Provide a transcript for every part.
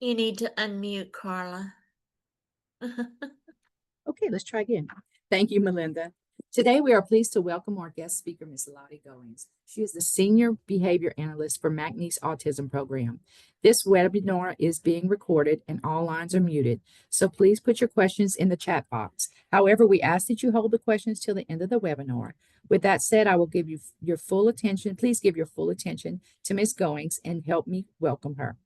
You need to unmute, Carla. Okay, let's try again. Thank you, Melinda. Today, we are pleased to welcome our guest speaker, Ms. Lettie. She is the Senior Behavior Analyst for McNeese Autism Program. This webinar is being recorded and all lines are muted, so please put your questions in the chat box. However, we ask that you hold the questions till the end of the webinar. With that said, I will give you your full attention. Please give your full attention to Ms. Goings and help me welcome her.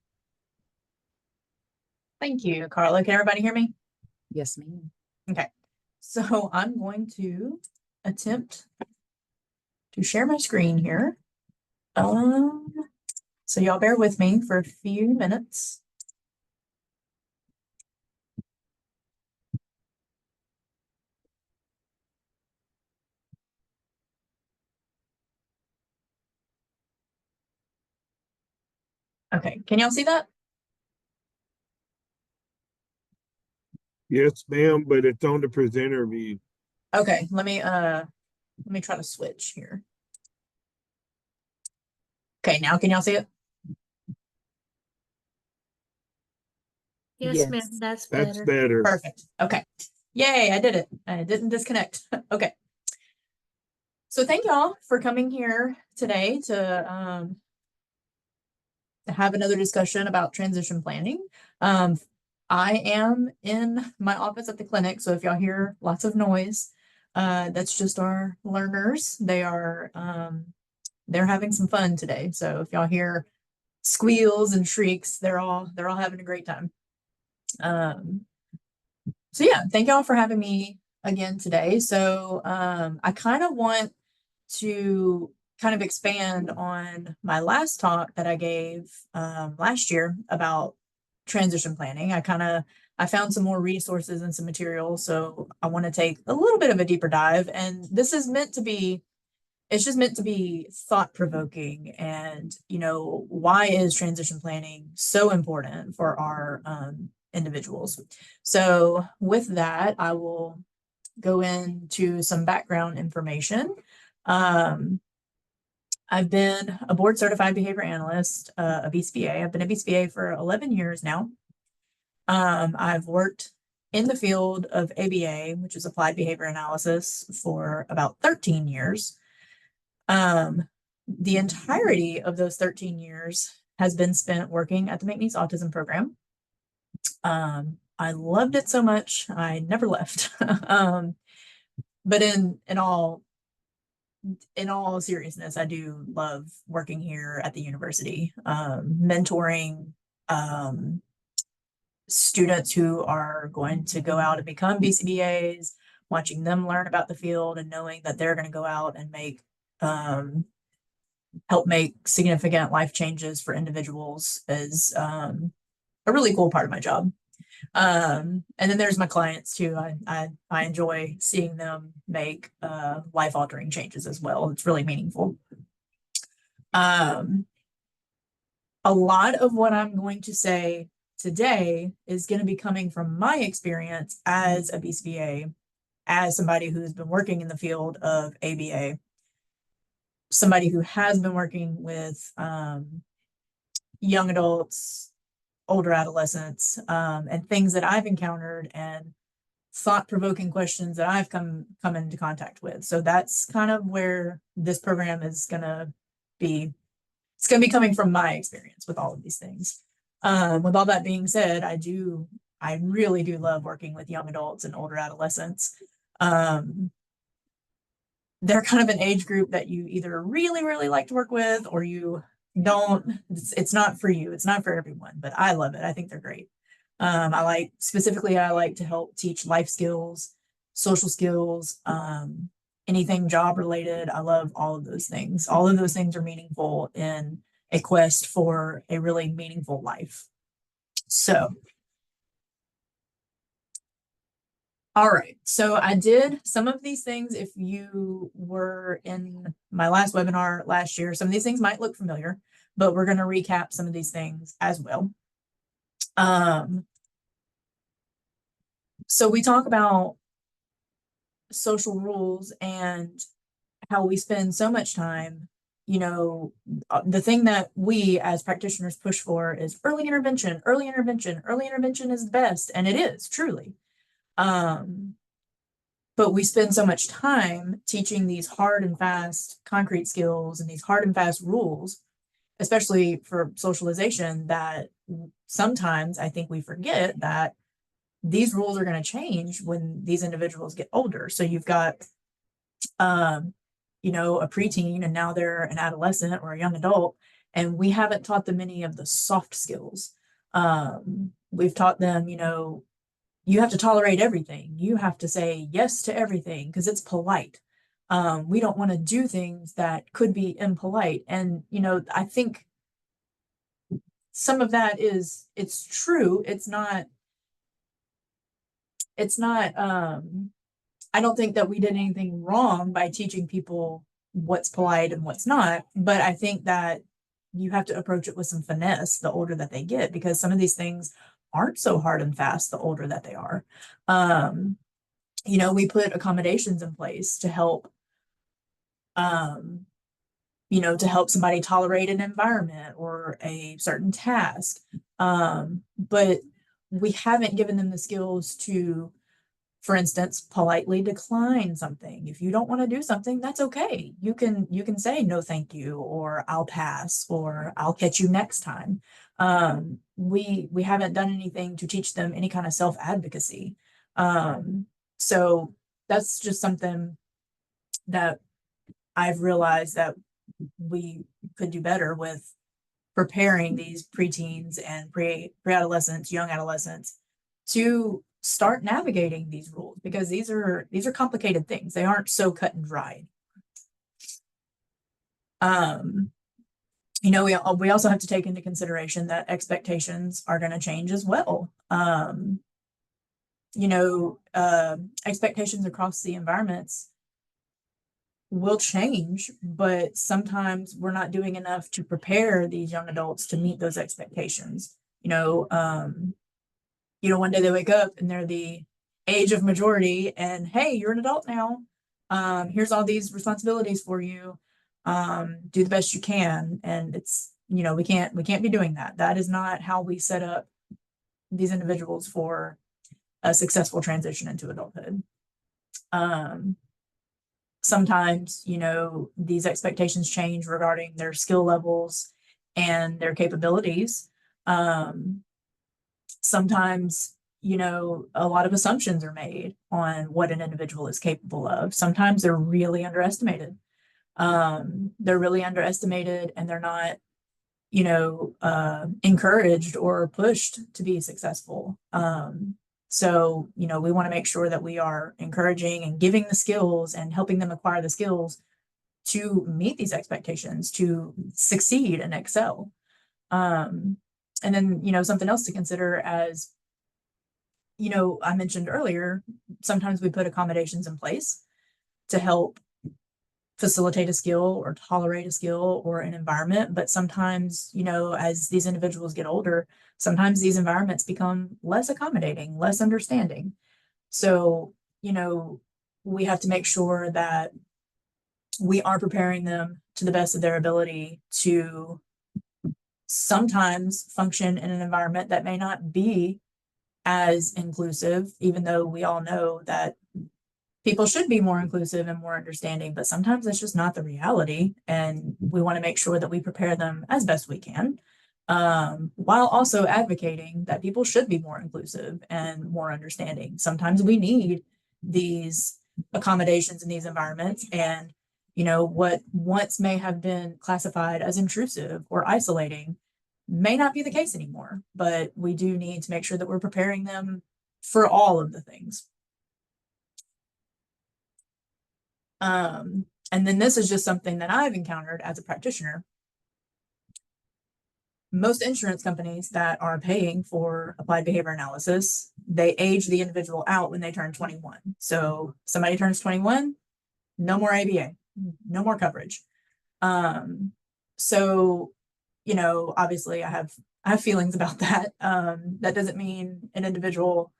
Thank you, Carla. Can everybody hear me? Yes, ma'am. Okay, so I'm going to attempt to share my screen here. So y'all bear with me for a few minutes. Okay, can y'all see that? Yes, ma'am, but it's on the presenter view. Okay, let me try to switch here. Okay, now can y'all see it? Yes, ma'am, that's That's better. better. Perfect. Okay. Yay, I did it. I didn't disconnect. Okay. So thank y'all for coming here today to have another discussion about transition planning. I am in my office at the clinic, so if y'all hear lots of noise, that's just our learners. They're having some fun today. So if y'all hear squeals and shrieks, they're all having a great time. So yeah, thank y'all for having me again today. So I kind of want to kind of expand on my last talk that I gave last year about transition planning. I found some more resources and some material, so I want to take a little bit of a deeper dive. And this is meant to be, it's just meant to be thought-provoking. And, you know, why is transition planning so important for our individuals? So with that, I will go into some background information. I've been a board certified behavior analyst, a B.C.B.A. I've been a B.C.B.A. for 11 years now. I've worked in the field of A.B.A., which is applied behavior analysis, for about 13 years. The entirety of those 13 years has been spent working at the McNeese Autism Program. I loved it so much, I never left. But in all seriousness, I do love working here at the university, mentoring students who are going to go out and become B.C.B.As, watching them learn about the field and knowing that they're going to go out and help make significant life changes for individuals is a really cool part of my job. And then there's my clients too. I enjoy seeing them make life-altering changes as well. It's really meaningful. A lot of what I'm going to say today is going to be coming from my experience as a B.C.B.A., as somebody who's been working in the field of A.B.A., somebody who has been working with young adults, older adolescents, and things that I've encountered and thought-provoking questions that I've come into contact with. So that's kind of where this program is gonna be. It's gonna be coming from my experience with all of these things. With all that being said, I really do love working with young adults and older adolescents. They're kind of an age group that you either really, really like to work with or you don't. It's not for you. It's not for everyone, but I love it. I think they're great. I like to help teach life skills, social skills, anything job related. I love all of those things. All of those things are meaningful in a quest for a really meaningful life. So, all right, so I did some of these things. If you were in my last webinar last year, some of these things might look familiar, but we're going to recap some of these things as well. So we talk about social rules and how we spend so much time, you know, the thing that we as practitioners push for is early intervention, early intervention. Early intervention is the best, and it is truly. But we spend so much time teaching these hard and fast concrete skills and these hard and fast rules, especially for socialization, that sometimes I think we forget that these rules are going to change when these individuals get older. So you've got, you know, a preteen, and now they're an adolescent or a young adult, and we haven't taught them any of the soft skills. We've taught them, you know, you have to tolerate everything. You have to say yes to everything because it's polite. We don't want to do things that could be impolite. And, you know, I think some of that is, it's true. It's not, I don't think that we did anything wrong by teaching people what's polite and what's not. But I think that you have to approach it with some finesse the older that they get, because some of these things aren't so hard and fast the older that they are. You know, we put accommodations in place to help, you know, to help somebody tolerate an environment or a certain task. But we haven't given them the skills to, for instance, politely decline something. If you don't want to do something, that's okay. You can say no, thank you, or I'll pass, or I'll catch you next time. We haven't done anything to teach them any kind of self-advocacy. So that's just something that I've realized that we could do better with preparing these preteens and pre-adolescents, young adolescents to start navigating these rules, because these are complicated things. They aren't so cut and dried. You know, we also have to take into consideration that expectations are going to change as well. You know, expectations across the environments will change, but sometimes we're not doing enough to prepare these young adults to meet those expectations. You know, one day they wake up and they're the age of majority, and hey, you're an adult now. Here's all these responsibilities for you. Do the best you can. And it's, you know, we can't be doing that. That is not how we set up these individuals for a successful transition into adulthood. Sometimes, you know, these expectations change regarding their skill levels and their capabilities. Sometimes, you know, a lot of assumptions are made on what an individual is capable of. Sometimes they're really underestimated. They're really underestimated, and they're not, you know, encouraged or pushed to be successful. So, you know, we want to make sure that we are encouraging and giving the skills and helping them acquire the skills to meet these expectations, to succeed and excel. And then, you know, something else to consider, as, you know, I mentioned earlier, sometimes we put accommodations in place to help facilitate a skill or tolerate a skill or an environment. But sometimes, you know, as these individuals get older, sometimes these environments become less accommodating, less understanding. So, you know, we have to make sure that we are preparing them to the best of their ability to sometimes function in an environment that may not be as inclusive, even though we all know that people should be more inclusive and more understanding, but sometimes that's just not the reality. And we want to make sure that we prepare them as best we can, while also advocating that people should be more inclusive and more understanding. Sometimes we need these accommodations in these environments, and, you know, what once may have been classified as intrusive or isolating may not be the case anymore, but we do need to make sure that we're preparing them for all of the things. And then this is just something that I've encountered as a practitioner. Most insurance companies that are paying for applied behavior analysis, they age the individual out when they turn 21. So somebody turns 21, no more ABA, no more coverage. So, you know, obviously I have feelings about that. That doesn't mean an individual,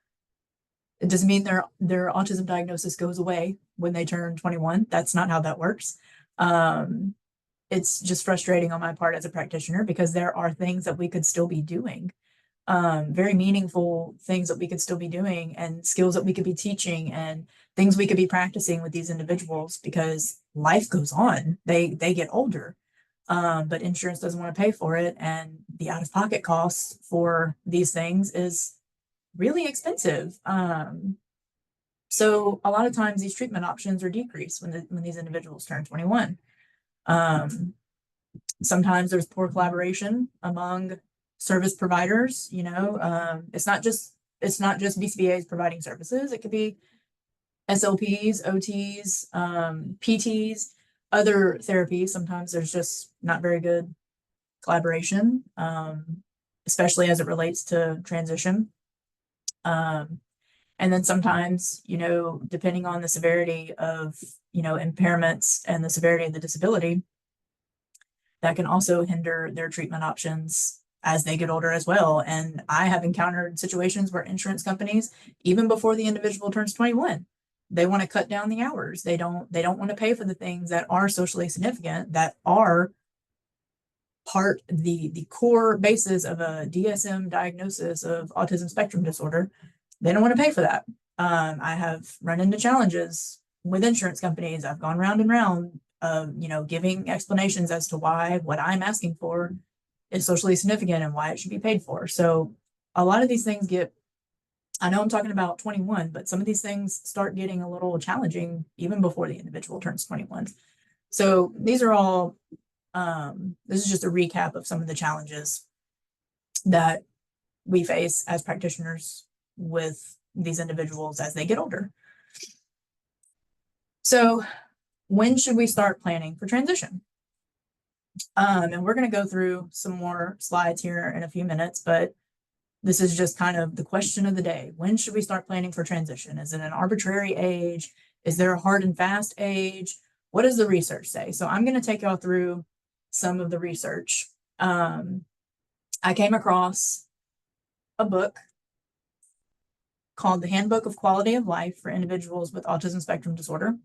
it doesn't mean their autism diagnosis goes away when they turn 21. That's not how that works. it's just frustrating on my part as a practitioner because there are things that we could still be doing, very meaningful things that we could still be doing and skills that we could be teaching and things we could be practicing with these individuals because life goes on. They get older, but insurance doesn't want to pay for it. And the out-of-pocket costs for these things is really expensive. So a lot of times these treatment options are decreased when these individuals turn 21. Sometimes there's poor collaboration among service providers. It's not just B.C.B.As providing services. It could be SLPs, OTs, PTs, other therapies. Sometimes there's just not very good collaboration, especially as it relates to transition. And then sometimes, depending on the severity of, impairments and the severity of the disability, that can also hinder their treatment options as they get older as well. And I have encountered situations where insurance companies, even before the individual turns 21, they want to cut down the hours. They don't want to pay for the things that are socially significant, that are part the core basis of a DSM diagnosis of autism spectrum disorder. They don't want to pay for that. I have run into challenges with insurance companies. I've gone round and round of, giving explanations as to why what I'm asking for is socially significant and why it should be paid for. So a lot of these things I know I'm talking about 21, but some of these things start getting a little challenging even before the individual turns 21. So these are all, this is just a recap of some of the challenges that we face as practitioners with these individuals as they get older. So when should we start planning for transition? And we're going to go through some more slides here in a few minutes, but this is just kind of the question of the day. When should we start planning for transition? Is it an arbitrary age? Is there a hard and fast age? What does the research say? So I'm going to take y'all through some of the research. I came across a book called The Handbook of Quality of Life for Individuals with Autism Spectrum Disorder.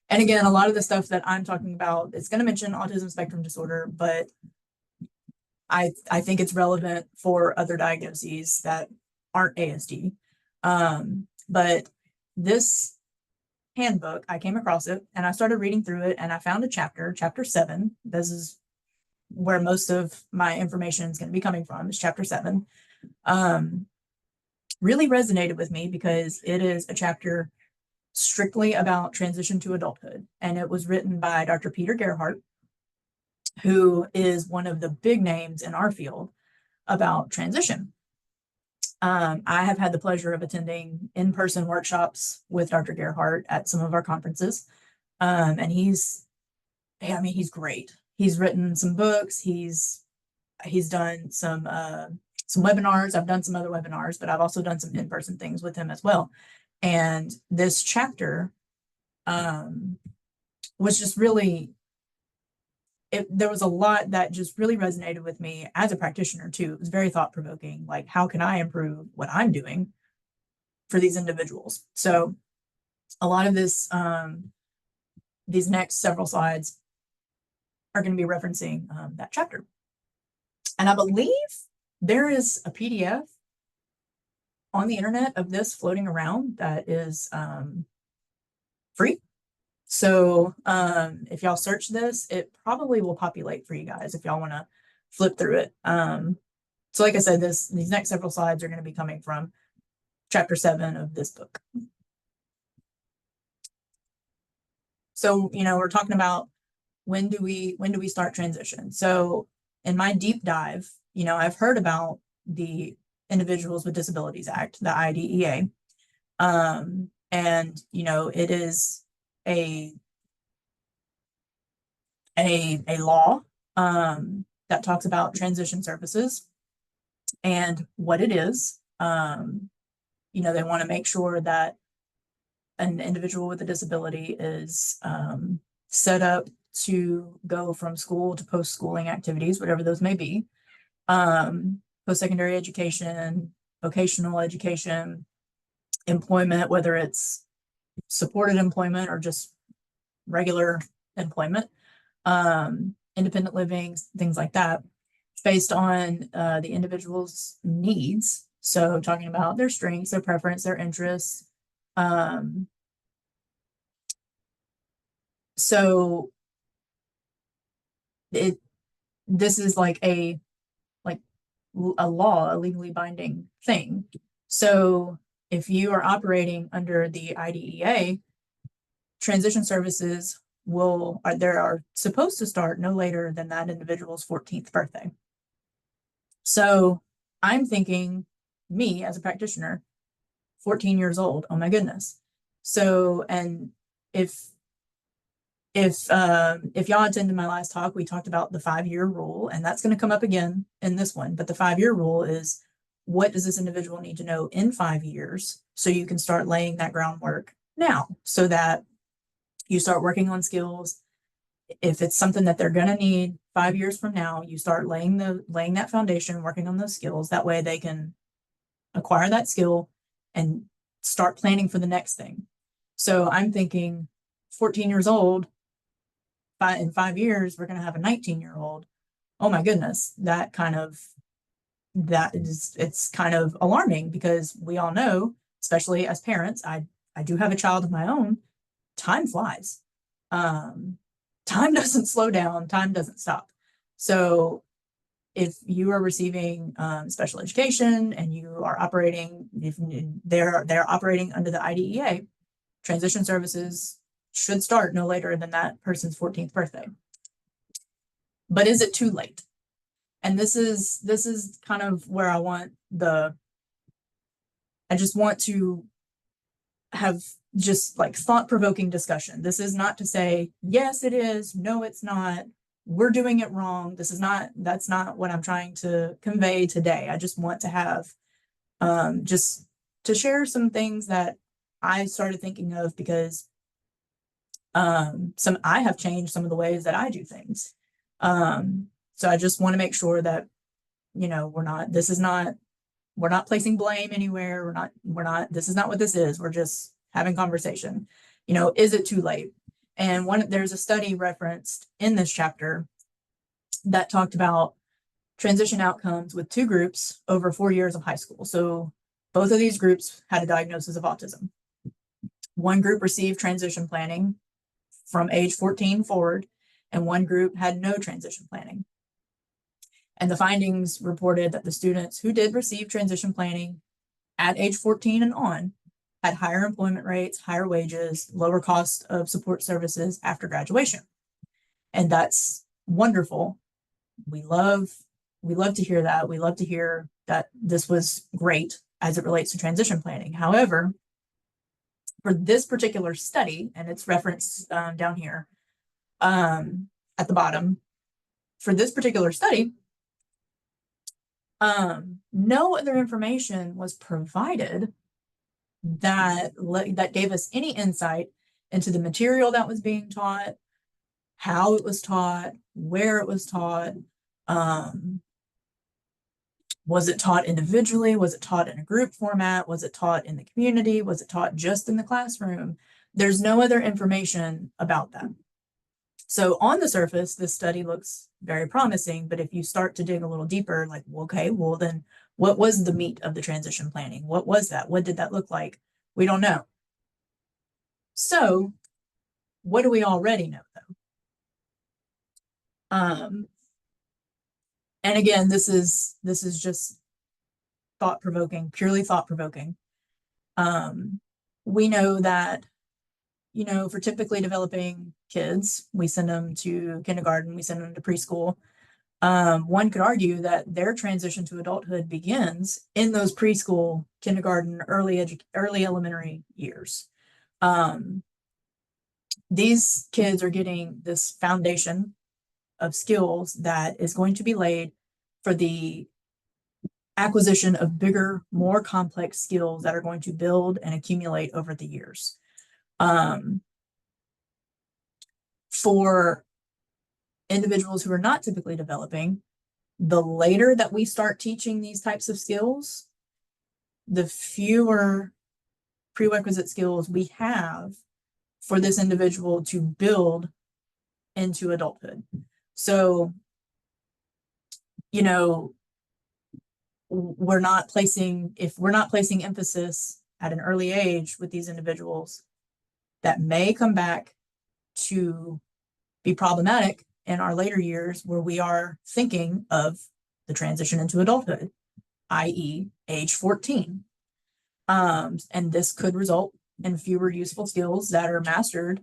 And again, a lot of the stuff that I'm talking about, it's going to mention autism spectrum disorder, but I think it's relevant for other diagnoses that aren't ASD. But this handbook, I came across it and I started reading through it and I found a chapter 7. This is where most of my information is going to be coming from, is chapter 7. Really resonated with me because it is a chapter strictly about transition to adulthood. And it was written by Dr. Peter Gerhardt, who is one of the big names in our field about transition. I have had the pleasure of attending in-person workshops with Dr. Gerhardt at some of our conferences. And he's great. He's written some books. He's done some webinars. I've done some other webinars, but I've also done some in-person things with him as well. And this chapter was just really, there was a lot that just really resonated with me as a practitioner too. It was very thought-provoking. Like, how can I improve what I'm doing for these individuals? So a lot of this, these next several slides are going to be referencing that chapter. And I believe there is a PDF on the internet of this floating around that is free. So if y'all search this, it probably will populate for you guys if y'all want to flip through it. So like I said, these next several slides are going to be coming from chapter 7 of this book. So, we're talking about when do we start transition? So in my deep dive, I've heard about the Individuals with Disabilities Act, the IDEA. And, it is a law that talks about transition services and what it is. They want to make sure that an individual with a disability is set up to go from school to post-schooling activities, whatever those may be, post-secondary education, vocational education, employment, whether it's supported employment or just regular employment, independent living, things like that, based on the individual's needs. So talking about their strengths, their preference, their interests. So this is like a law, a legally binding thing. So if you are operating under the IDEA, transition services are supposed to start no later than that individual's 14th birthday. So I'm thinking, me as a practitioner, 14 years old, oh my goodness. So, and if y'all attended my last talk, we talked about the 5-year rule, and that's going to come up again in this one. But the 5-year rule is, what does this individual need to know in 5 years so you can start laying that groundwork now, so that you start working on skills. If it's something that they're going to need 5 years from now, you start laying that foundation, working on those skills. That way they can acquire that skill and start planning for the next thing. So I'm thinking 14 years old, in 5 years, we're going to have a 19-year-old. Oh my goodness, it's kind of alarming, because we all know, especially as parents, I do have a child of my own, time flies. Time doesn't slow down, time doesn't stop. So if you are receiving special education and you are operating, if they're operating under the IDEA, transition services should start no later than that person's 14th birthday. But is it too late? And this is kind of where I just want to have just like thought-provoking discussion. This is not to say, yes, it is, no, it's not, we're doing it wrong. That's not what I'm trying to convey today. I just want to have, just to share some things that I started thinking of, because I have changed some of the ways that I do things. So I just want to make sure that, we're not placing blame anywhere. This is not what this is. We're just having conversation. Is it too late? And there's a study referenced in this chapter that talked about transition outcomes with 2 groups over 4 years of high school. So both of these groups had a diagnosis of autism. One group received transition planning from age 14 forward, and one group had no transition planning. And the findings reported that the students who did receive transition planning at age 14 and on had higher employment rates, higher wages, lower cost of support services after graduation. And that's wonderful. We love to hear that. We love to hear that this was great as it relates to transition planning. However, for this particular study, and it's referenced down here at the bottom, for this particular study, no other information was provided that gave us any insight into the material that was being taught, how it was taught, where it was taught. Was it taught individually? Was it taught in a group format? Was it taught in the community? Was it taught just in the classroom? There's no other information about that. So on the surface, this study looks very promising, but if you start to dig a little deeper, like, okay, well then what was the meat of the transition planning? What was that? What did that look like? We don't know. So what do we already know though? And again, this is just thought-provoking, purely thought-provoking. We know that, for typically developing kids, we send them to kindergarten, we send them to preschool. One could argue that their transition to adulthood begins in those preschool, kindergarten, early elementary years. These kids are getting this foundation of skills that is going to be laid for the acquisition of bigger, more complex skills that are going to build and accumulate over the years. For individuals who are not typically developing, the later that we start teaching these types of skills, the fewer prerequisite skills we have for this individual to build into adulthood. So, you know, if we're not placing emphasis at an early age with these individuals, that may come back to be problematic in our later years where we are thinking of the transition into adulthood, i.e. age 14. And this could result in fewer useful skills that are mastered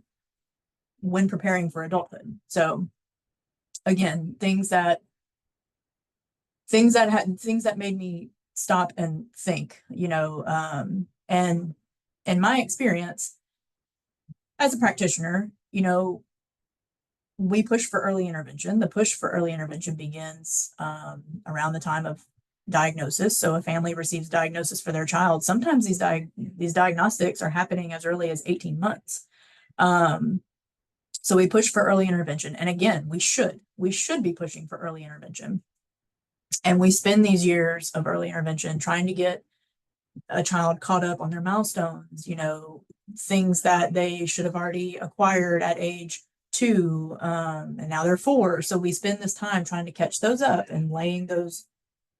when preparing for adulthood. So again, things that made me stop and think, and in my experience as a practitioner, we push for early intervention. The push for early intervention begins around the time of diagnosis. So a family receives diagnosis for their child. Sometimes these diagnostics are happening as early as 18 months. So we push for early intervention. And again, we should be pushing for early intervention. And we spend these years of early intervention trying to get a child caught up on their milestones, things that they should have already acquired at age 2, and now they're 4. So we spend this time trying to catch those up and laying those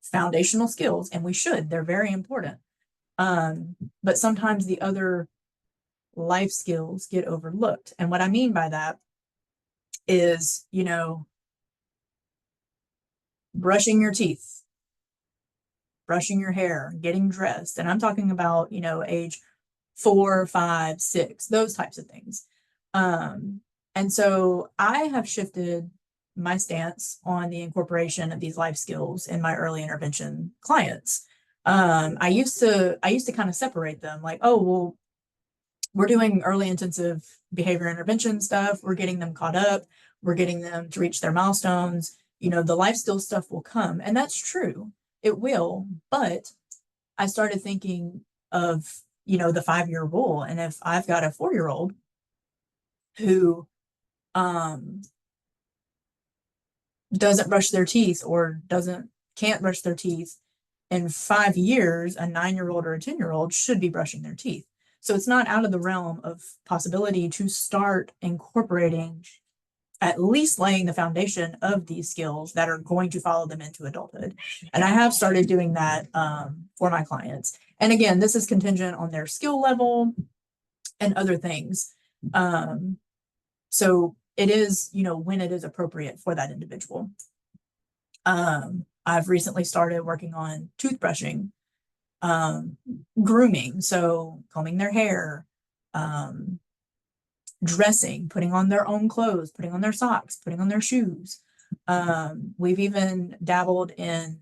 foundational skills, and they're very important. But sometimes the other life skills get overlooked. And what I mean by that is, brushing your teeth, brushing your hair, getting dressed. And I'm talking about, age 4, 5, 6, those types of things. And so I have shifted my stance on the incorporation of these life skills in my early intervention clients. I used to kind of separate them, like, oh, well, we're doing early intensive behavior intervention stuff. We're getting them caught up. We're getting them to reach their milestones. The life skills stuff will come. And that's true. It will. But I started thinking of, the 5-year rule. And if I've got a 4-year-old who doesn't brush their teeth or can't brush their teeth, in 5 years, a 9-year-old or a 10-year-old should be brushing their teeth. So it's not out of the realm of possibility to start incorporating, at least laying the foundation of these skills that are going to follow them into adulthood. And I have started doing that for my clients. And again, this is contingent on their skill level and other things. So it is, when it is appropriate for that individual. I've recently started working on toothbrushing, grooming, so combing their hair, dressing, putting on their own clothes, putting on their socks, putting on their shoes. We've even dabbled in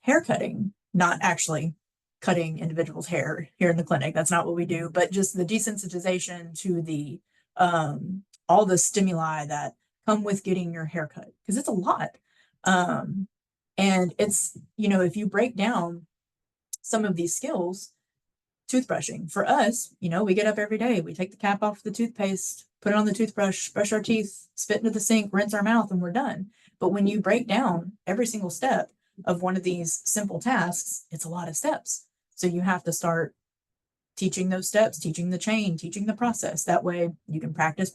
hair cutting, not actually cutting individuals' hair here in the clinic. That's not what we do, but just the desensitization to the all the stimuli that come with getting your hair cut, because it's a lot. And it's, if you break down some of these skills, toothbrushing for us, we get up every day, we take the cap off the toothpaste, put it on the toothbrush, brush our teeth, spit into the sink, rinse our mouth, and we're done. But when you break down every single step of one of these simple tasks, it's a lot of steps. So you have to start teaching those steps, teaching the chain, teaching the process. That way you can practice.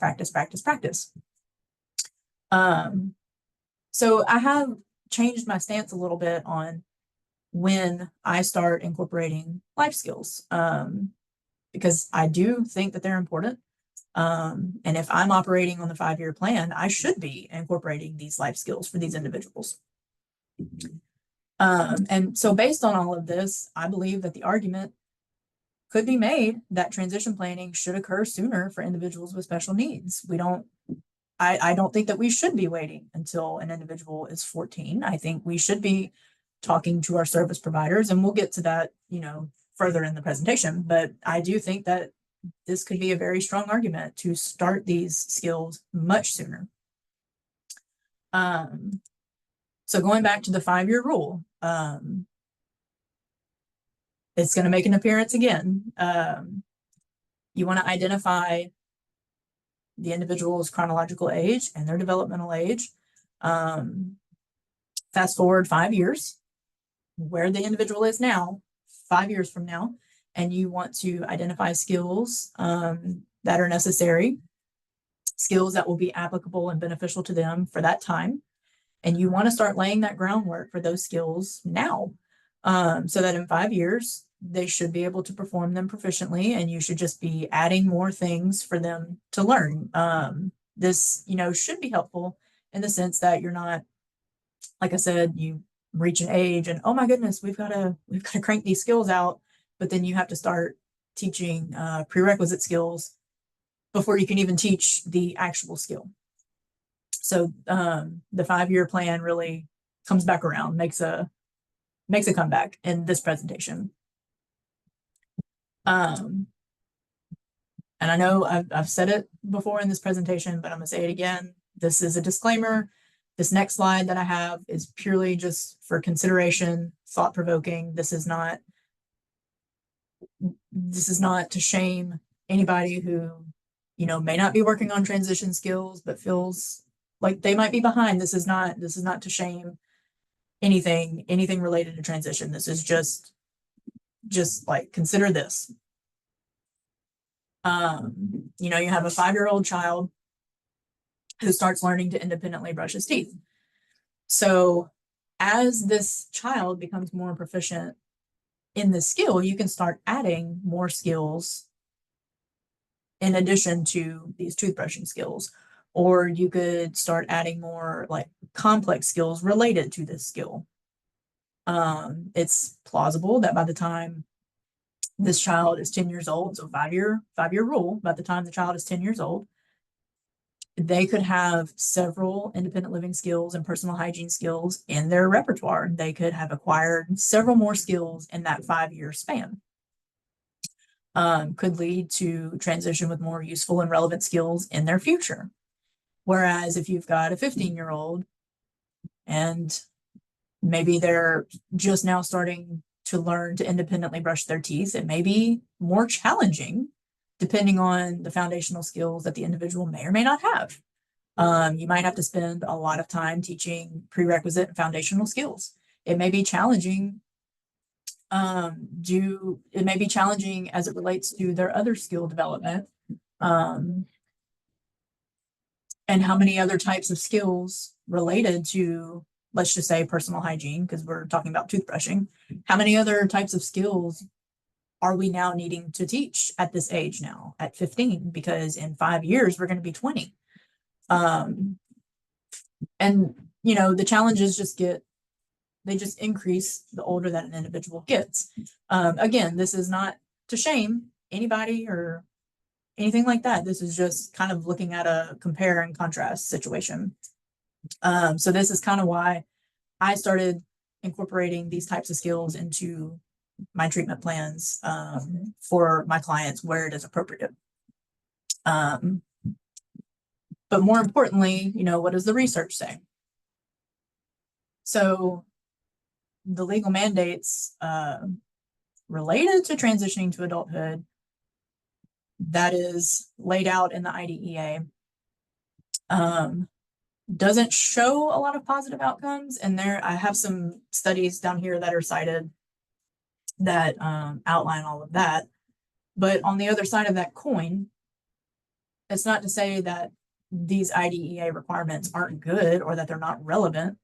So I have changed my stance a little bit on when I start incorporating life skills, because I do think that they're important. And if I'm operating on the 5-year plan, I should be incorporating these life skills for these individuals. And so based on all of this, I believe that the argument could be made that transition planning should occur sooner for individuals with special needs. I don't think that we should be waiting until an individual is 14. I think we should be talking to our service providers, and we'll get to that, further in the presentation. But I do think that this could be a very strong argument to start these skills much sooner. So going back to the 5-year rule, it's going to make an appearance again. You want to identify the individual's chronological age and their developmental age. Fast forward 5 years, where the individual is now, 5 years from now, and you want to identify skills that are necessary skills that will be applicable and beneficial to them for that time. And you want to start laying that groundwork for those skills now, so that in 5 years, they should be able to perform them proficiently, and you should just be adding more things for them to learn. This, should be helpful in the sense that you're not, like I said, you reach an age and, oh my goodness, we've got to crank these skills out, but then you have to start teaching prerequisite skills before you can even teach the actual skill. So the 5-year plan really comes back around, makes a comeback in this presentation. And I know I've said it before in this presentation, but I'm gonna say it again. This is a disclaimer. This next slide that I have is purely just for consideration, thought-provoking. This is not to shame anybody who, may not be working on transition skills, but feels like they might be behind. This is not to shame anything related to transition. This is just like, consider this. You have a 5-year-old child who starts learning to independently brush his teeth. So as this child becomes more proficient in this skill, you can start adding more skills in addition to these toothbrushing skills, or you could start adding more like complex skills related to this skill. It's plausible that by the time this child is 10 years old, so 5-year rule, by the time the child is 10 years old, they could have several independent living skills and personal hygiene skills in their repertoire. They could have acquired several more skills in that 5-year span. Could lead to transition with more useful and relevant skills in their future. Whereas if you've got a 15-year-old and maybe they're just now starting to learn to independently brush their teeth, it may be more challenging depending on the foundational skills that the individual may or may not have. You might have to spend a lot of time teaching prerequisite and foundational skills. It may be challenging. It may be challenging as it relates to their other skill development. And how many other types of skills related to, let's just say, personal hygiene, because we're talking about toothbrushing. How many other types of skills are we now needing to teach at this age now, at 15? Because in 5 years, we're going to be 20. And, the challenges just increase the older that an individual gets. Again, this is not to shame anybody or anything like that. This is just kind of looking at a compare and contrast situation. So this is kind of why I started incorporating these types of skills into my treatment plans for my clients where it is appropriate. But more importantly, what does the research say? So the legal mandates related to transitioning to adulthood that is laid out in the IDEA doesn't show a lot of positive outcomes. And I have some studies down here that are cited that outline all of that. But on the other side of that coin, it's not to say that these IDEA requirements aren't good or that they're not relevant.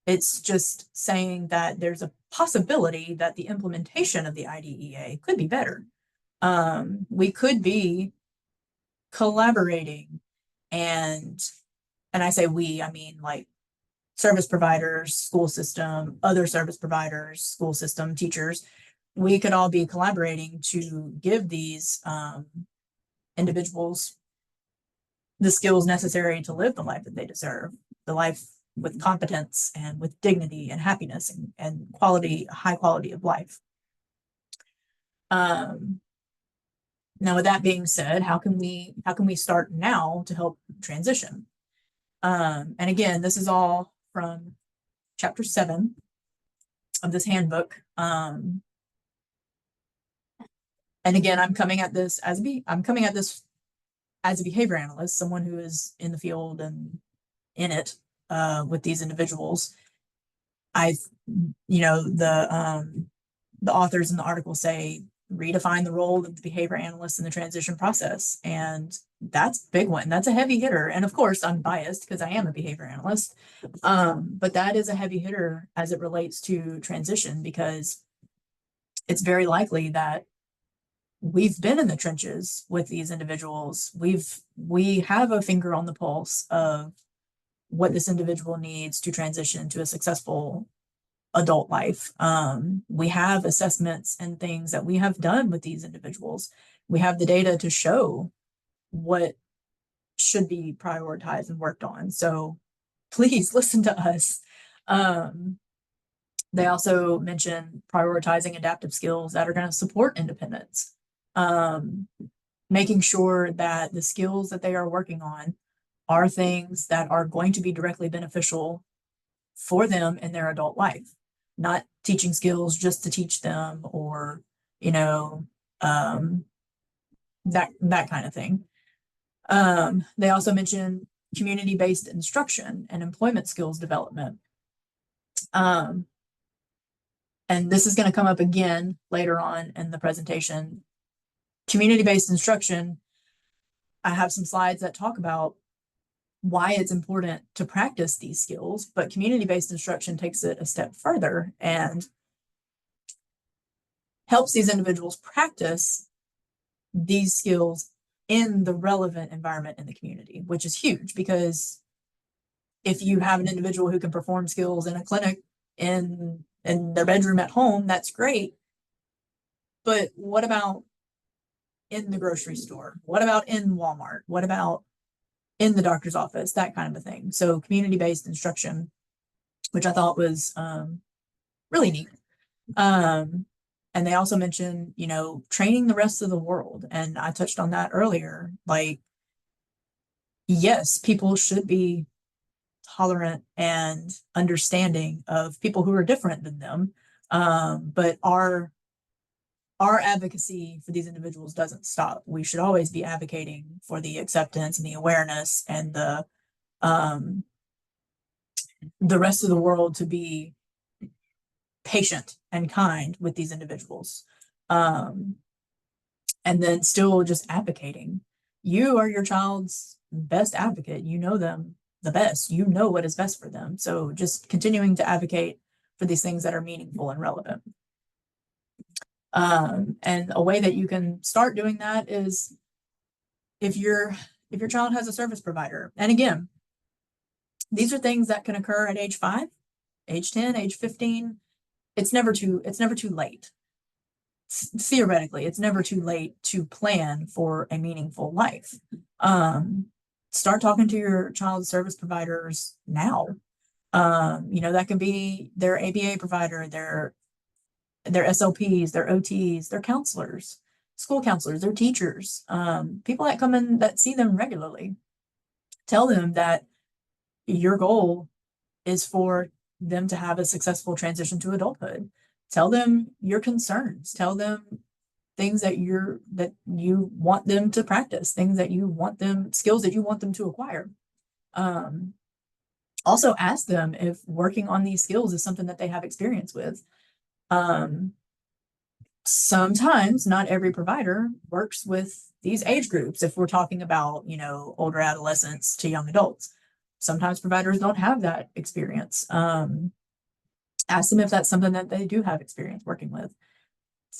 It's just saying that there's a possibility that the implementation of the IDEA could be better. We could be collaborating, and I say we, I mean like service providers, school system, other service providers, school system, teachers. We could all be collaborating to give these individuals the skills necessary to live the life that they deserve, the life with competence and with dignity and happiness and quality, high quality of life. Now, with that being said, how can we start now to help transition? And again, this is all from chapter 7 of this handbook. And again, I'm coming at this as a behavior analyst, someone who is in the field and in it with these individuals. The authors in the article say redefine the role of the behavior analyst in the transition process. And that's a big one. That's a heavy hitter. And of course, I'm biased because I am a behavior analyst. But that is a heavy hitter as it relates to transition, because it's very likely that we've been in the trenches with these individuals. We have a finger on the pulse of what this individual needs to transition to a successful adult life. We have assessments and things that we have done with these individuals. We have the data to show what should be prioritized and worked on. So please listen to us. They also mention prioritizing adaptive skills that are going to support independence. Making sure that the skills that they are working on are things that are going to be directly beneficial for them in their adult life, not teaching skills just to teach them, or, you know, that kind of thing. They also mention community-based instruction and employment skills development. And this is going to come up again later on in the presentation. Community-based instruction, I have some slides that talk about why it's important to practice these skills, but community-based instruction takes it a step further and helps these individuals practice these skills in the relevant environment in the community, which is huge, because if you have an individual who can perform skills in a clinic in their bedroom at home, that's great. But what about in the grocery store? What about in Walmart? What about in the doctor's office? That kind of a thing. So community-based instruction, which I thought was really neat. And they also mentioned, you know, training the rest of the world. And I touched on that earlier. Like, yes, people should be tolerant and understanding of people who are different than them. But our advocacy for these individuals doesn't stop. We should always be advocating for the acceptance and the awareness and the rest of the world to be patient and kind with these individuals. And then still just advocating. You are your child's best advocate. You know them the best. You know what is best for them. So just continuing to advocate for these things that are meaningful and relevant. And a way that you can start doing that is if your child has a service provider. And again, these are things that can occur at age 5, age 10, age 15. It's never too late. Theoretically, it's never too late to plan for a meaningful life. Start talking to your child's service providers now. You know, that can be their ABA provider, their SLPs, their OTs, their counselors, school counselors, their teachers, people that come in that see them regularly. Tell them that your goal is for them to have a successful transition to adulthood. Tell them your concerns. Tell them things that you want them to practice, things that you want them, skills that you want them to acquire. Also ask them if working on these skills is something that they have experience with. Sometimes not every provider works with these age groups. If we're talking about, you know, older adolescents to young adults, sometimes providers don't have that experience. Ask them if that's something that they do have experience working with.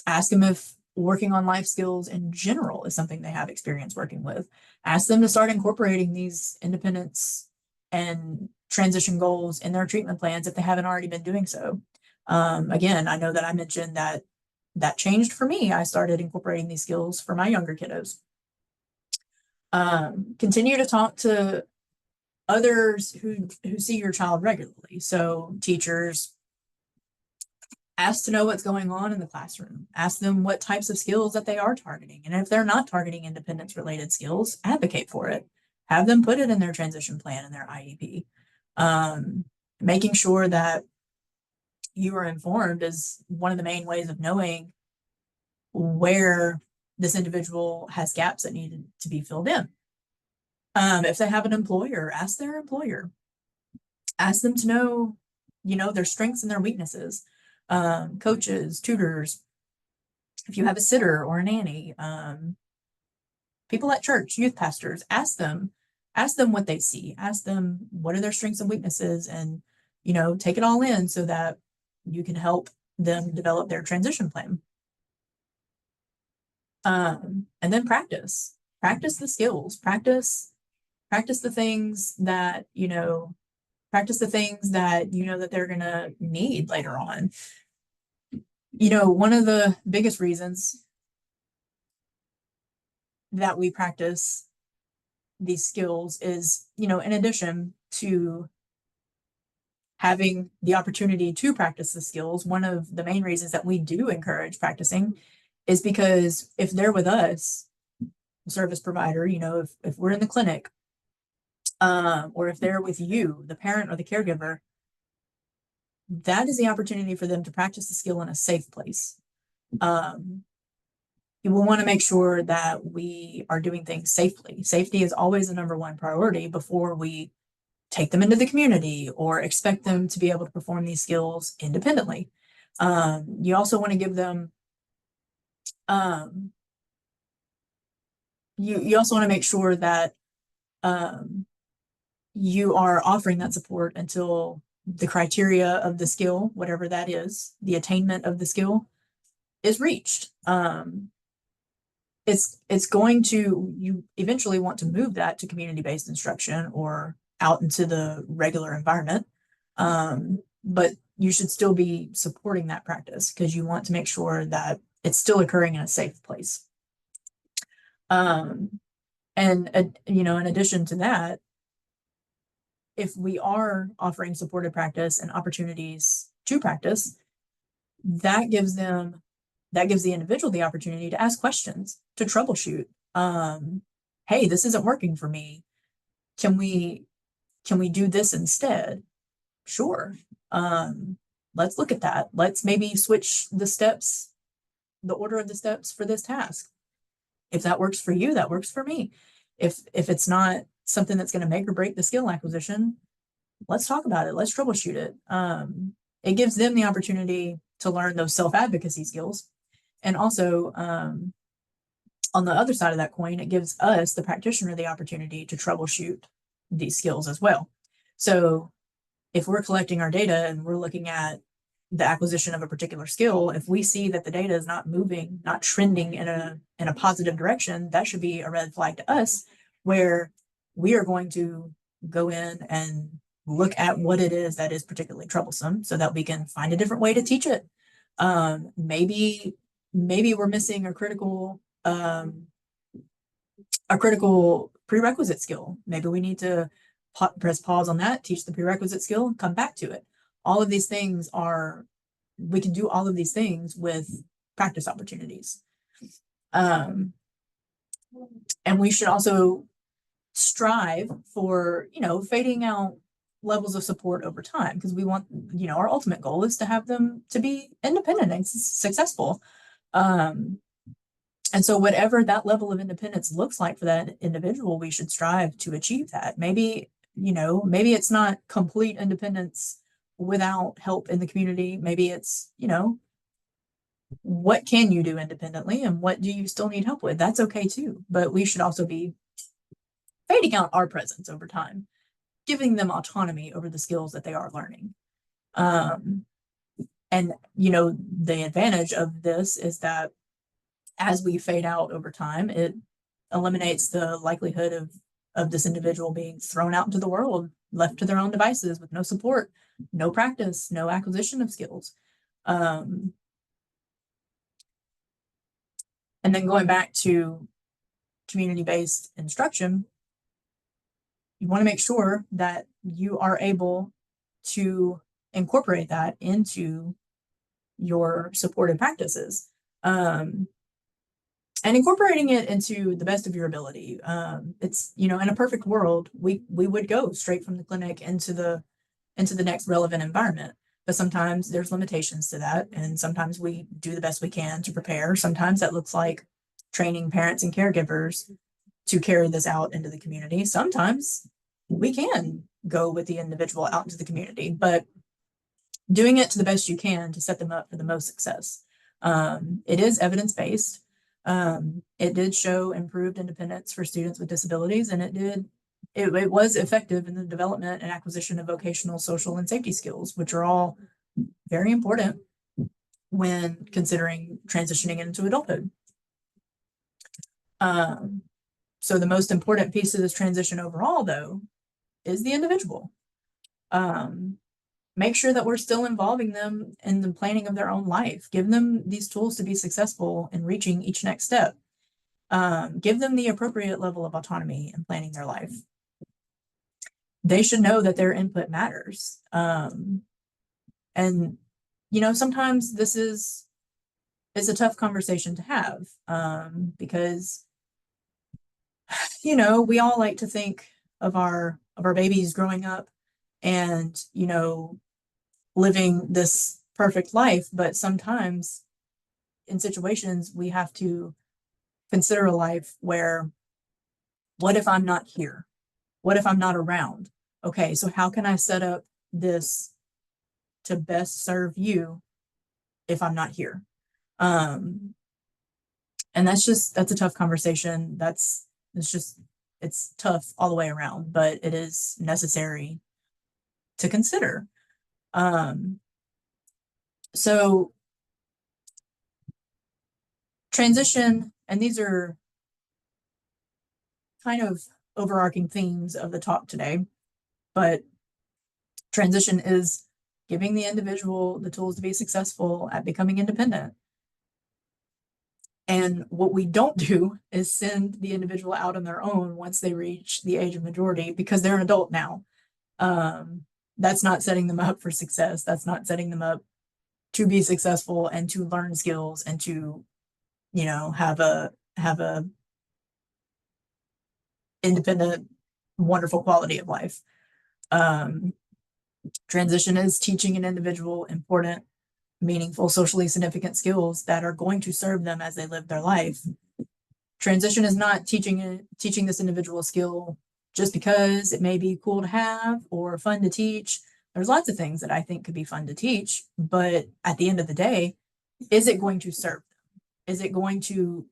Ask them if working on life skills in general is something they have experience working with. Ask them to start incorporating these independence and transition goals in their treatment plans if they haven't already been doing so. Again, I know that I mentioned that changed for me. I started incorporating these skills for my younger kiddos. Continue to talk to others who see your child regularly. So teachers, ask to know what's going on in the classroom. Ask them what types of skills that they are targeting. And if they're not targeting independence related skills, advocate for it. Have them put it in their transition plan and their IEP. Making sure that you are informed is one of the main ways of knowing where this individual has gaps that need to be filled in. If they have an employer, ask their employer. Ask them to know, you know, their strengths and their weaknesses. Coaches, tutors, if you have a sitter or a nanny, people at church, youth pastors, ask them what they see, ask them what are their strengths and weaknesses, and, you know, take it all in so that you can help them develop their transition plan. And then practice the skills, practice the things that, you know, that they're going to need later on. You know, one of the biggest reasons that we practice these skills is, you know, in addition to having the opportunity to practice the skills, one of the main reasons that we do encourage practicing is because if they're with us, service provider, you know, if we're in the clinic, or if they're with you, the parent or the caregiver, that is the opportunity for them to practice the skill in a safe place. You will want to make sure that we are doing things safely. Safety is always the number one priority before we take them into the community or expect them to be able to perform these skills independently. You also want to give them, you also want to make sure that you are offering that support until the criteria of the skill, whatever that is, the attainment of the skill is reached. It's going to, you eventually want to move that to community-based instruction or out into the regular environment. But you should still be supporting that practice because you want to make sure that it's still occurring in a safe place. And, you know, in addition to that, if we are offering supported practice and opportunities to practice, that gives the individual the opportunity to ask questions, to troubleshoot. Hey, this isn't working for me. Can we do this instead? Sure. Let's look at that. Let's maybe switch the steps, the order of the steps for this task. If that works for you, that works for me. If it's not something that's going to make or break the skill acquisition, let's talk about it. Let's troubleshoot it. It gives them the opportunity to learn those self-advocacy skills. And also, on the other side of that coin, it gives us, the practitioner, the opportunity to troubleshoot these skills as well. So if we're collecting our data and we're looking at the acquisition of a particular skill, if we see that the data is not moving, not trending in a positive direction, that should be a red flag to us, where we are going to go in and look at what it is that is particularly troublesome so that we can find a different way to teach it. Maybe we're missing a critical prerequisite skill. Maybe we need to press pause on that, teach the prerequisite skill, and come back to it. All of these things we can do all of these things with practice opportunities. And we should also strive for, you know, fading out levels of support over time, because we want, you know, our ultimate goal is to have them to be independent and successful. And so whatever that level of independence looks like for that individual, we should strive to achieve that. Maybe, you know, maybe it's not complete independence without help in the community. Maybe it's, you know, what can you do independently and what do you still need help with? That's okay too. But we should also be fading out our presence over time, giving them autonomy over the skills that they are learning. And, you know, the advantage of this is that as we fade out over time, it eliminates the likelihood of this individual being thrown out into the world, left to their own devices with no support, no practice, no acquisition of skills. And then going back to community-based instruction, you want to make sure that you are able to incorporate that into your supported practices. And incorporating it into the best of your ability. It's, you know, in a perfect world, we would go straight from the clinic into the next relevant environment. But sometimes there's limitations to that. And sometimes we do the best we can to prepare. Sometimes that looks like training parents and caregivers to carry this out into the community. Sometimes we can go with the individual out into the community, but doing it to the best you can to set them up for the most success. It is evidence-based. It did show improved independence for students with disabilities, and it was effective in the development and acquisition of vocational, social, and safety skills, which are all very important when considering transitioning into adulthood. So the most important piece of this transition overall, though, is the individual. Make sure that we're still involving them in the planning of their own life. Give them these tools to be successful in reaching each next step. Give them the appropriate level of autonomy in planning their life. They should know that their input matters. And, you know, sometimes this is a tough conversation to have, because, you know, we all like to think of our babies growing up and, you know, living this perfect life, but sometimes in situations we have to consider a life where, what if I'm not here? What if I'm not around? Okay, so how can I set up this to best serve you if I'm not here? And that's a tough conversation. It's tough all the way around, but it is necessary to consider. So transition, and these are kind of overarching themes of the talk today, but transition is giving the individual the tools to be successful at becoming independent. And what we don't do is send the individual out on their own once they reach the age of majority, because they're an adult now. That's not setting them up for success. That's not setting them up to be successful and to learn skills and to, you know, have a independent, wonderful quality of life. Transition is teaching an individual important, meaningful, socially significant skills that are going to serve them as they live their life. Transition is not teaching this individual a skill just because it may be cool to have or fun to teach. There's lots of things that I think could be fun to teach, but at the end of the day, is it going to serve them? Is it going to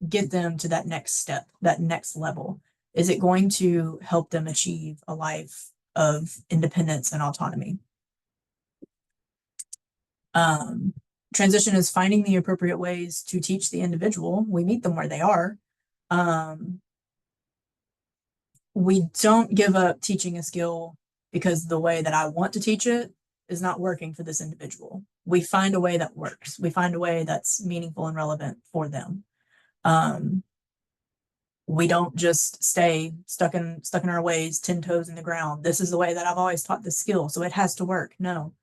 get them to that next step, that next level? Is it going to help them achieve a life of independence and autonomy? Transition is finding the appropriate ways to teach the individual. We meet them where they are. We don't give up teaching a skill because the way that I want to teach it is not working for this individual. We find a way that works. We find a way that's meaningful and relevant for them. We don't just stay stuck in our ways, 10 toes in the ground. This is the way that I've always taught this skill, so it has to work. No,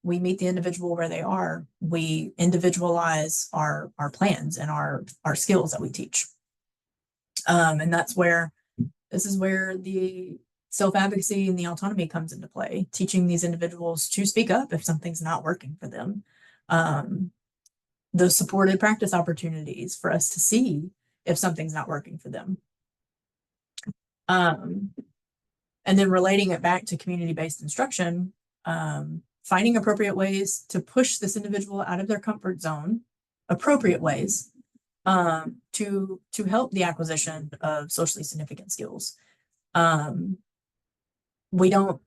we meet the individual where they are. We individualize our plans and our skills that we teach. And this is where the self-advocacy and the autonomy comes into play, teaching these individuals to speak up if something's not working for them. Those supported practice opportunities for us to see if something's not working for them. And then relating it back to community-based instruction, finding appropriate ways to push this individual out of their comfort zone, appropriate ways to help the acquisition of socially significant skills. We don't